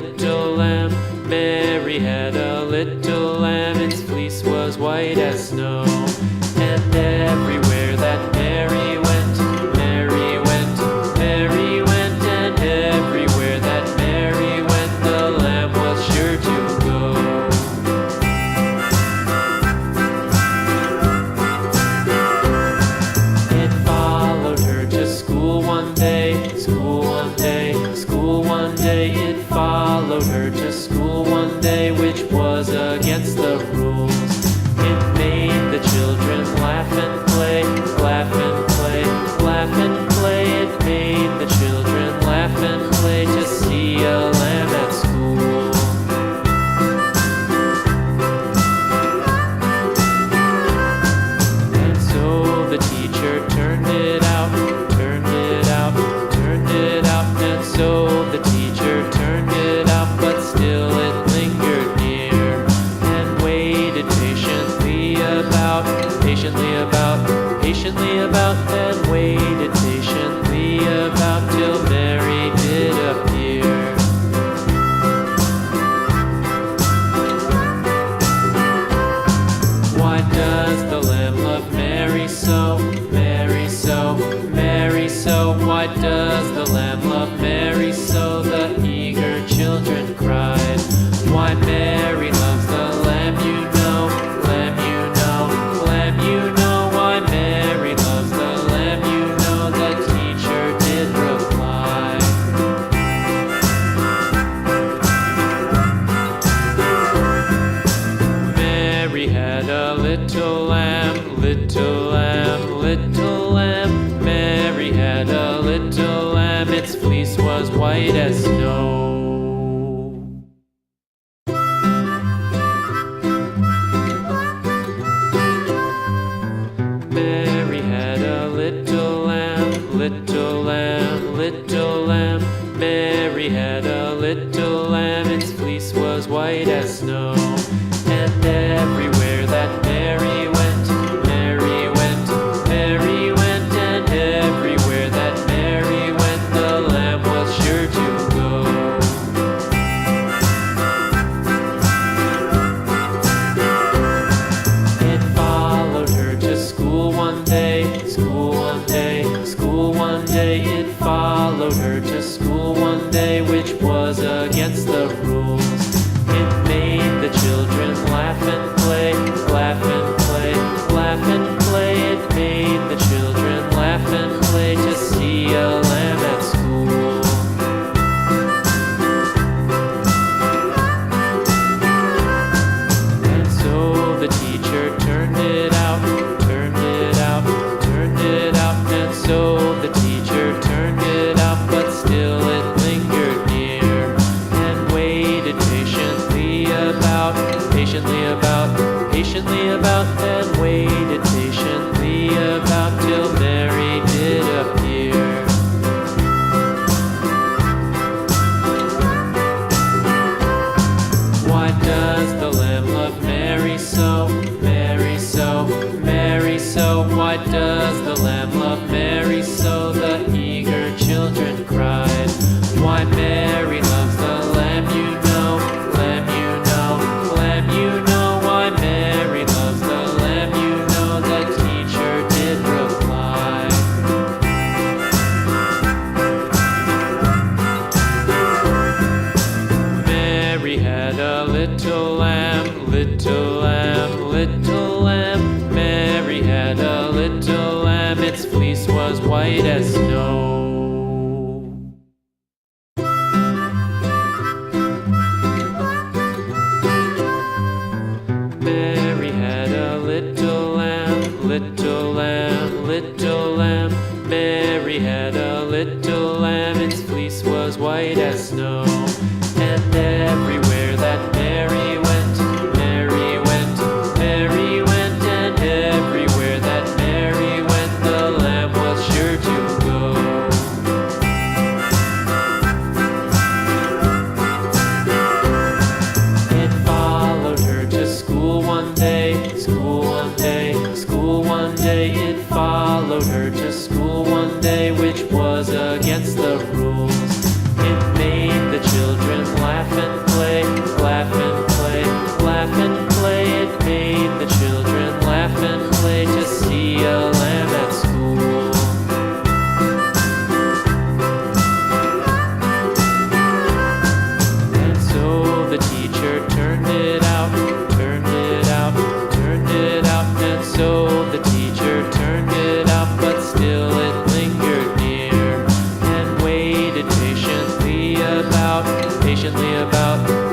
little lamb. Mary had a little lamb, its fleece was white as snow. And everywhere that Mary went, Mary went, Mary went, and everywhere that Mary went, the lamb was sure to go. It followed her to school one day, school one day, school one day. It followed her to school one day, which was against the rules. It made the children laugh and play, laugh and play, laugh and play. It made the children laugh and play to see a lamb at school. And so the teacher turned it out, turned it out, turned it out. And so the teacher turned it out, but still it lingered near and waited patiently about, patiently about, and waited patiently about till Mary did appear. Why does the lamb love Mary so, Mary so, Mary so? Why does the lamb love Mary so? The eager children cried. Why Mary loves the lamb, you know, lamb, you know, lamb, you know. Why Mary loves the lamb, you know, the teacher did reply. Mary had a little lamb, little lamb, little lamb. Mary had a little lamb, its fleece was white as snow. Mary had a little lamb, little lamb, little lamb. Mary had a little lamb, its fleece was white as snow. And everywhere that Mary went, Mary went, Mary went, and everywhere that Mary went, the lamb was sure to go. It followed her to school one day, school one day, school one day. It followed her to school one day, which was against the rules. It made the children laugh and play, laugh and play, laugh and play. It made the children laugh and play to see a lamb at school. And so the teacher turned it out, turned it out, turned it out. And so the teacher turned it out, but still it lingered near and waited patiently about, patiently about, and waited patiently about till Mary did appear.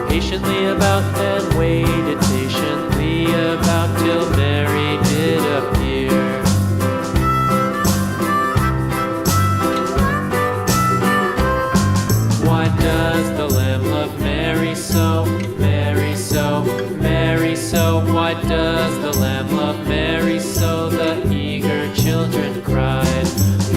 patiently about, and waited patiently about till Mary did appear. Why does the Lamb love Mary so, Mary so, Mary so? Why does the Lamb love Mary so? The eager children cried.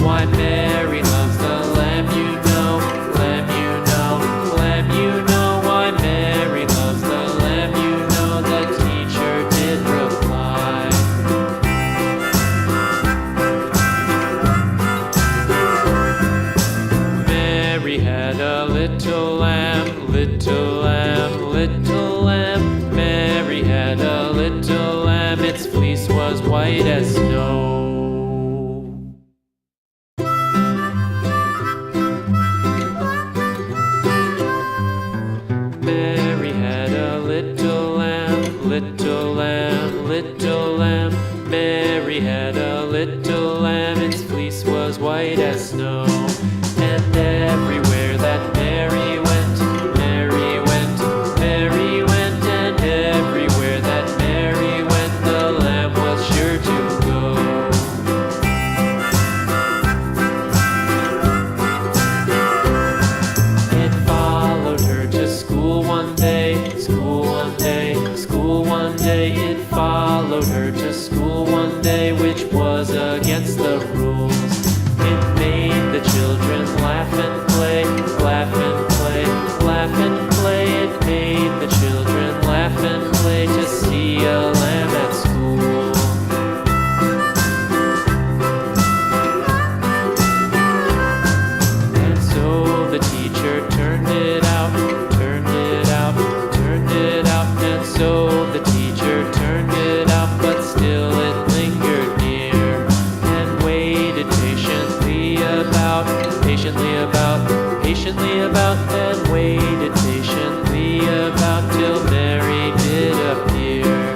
Why Mary loves the Lamb, you know, Lamb, you know, Lamb, you know. Why Mary loves the Lamb, you know, the teacher did reply. Mary had a little lamb, little lamb, little lamb. Mary had a little lamb, its fleece was white as snow. Mary had a little lamb, little lamb, little lamb. Mary had a little lamb, its fleece was white as snow. And everywhere that Mary went, Mary went, Mary went, and everywhere that Mary went, the lamb was sure to go. It followed her to school one day, school one day, school one day. It followed her to school one day, which was against the rules. It made the children laugh and play, laugh and play, laugh and play. It made the children laugh and play to see a lamb at school. And so the teacher turned it out, turned it out, turned it out. And so the teacher turned it out, but still it lingered near, and waited patiently about, patiently about, and waited patiently about till Mary did appear.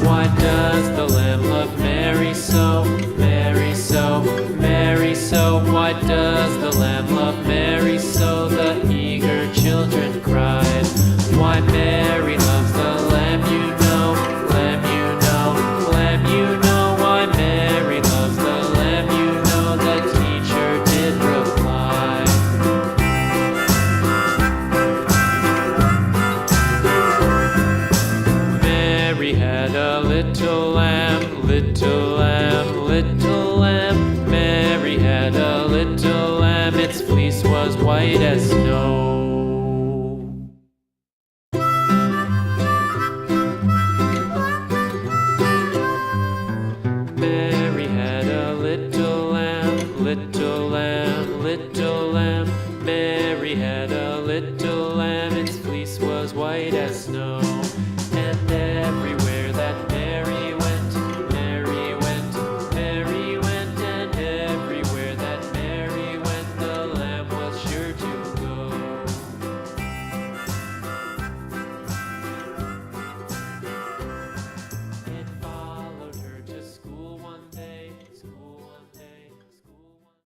Why does the Lamb love Mary so, Mary so, Mary so? Why does the Lamb love Mary so? The eager children cried. Why Mary loves the Lamb, you know, Lamb, you know, Lamb, you know. Why Mary loves the Lamb, you know, the teacher did reply. Mary had a little lamb, little lamb, little lamb. Mary had a little lamb, its fleece was white as snow. Mary had a little lamb, little lamb, little lamb. Mary had a little lamb, its fleece was white as snow.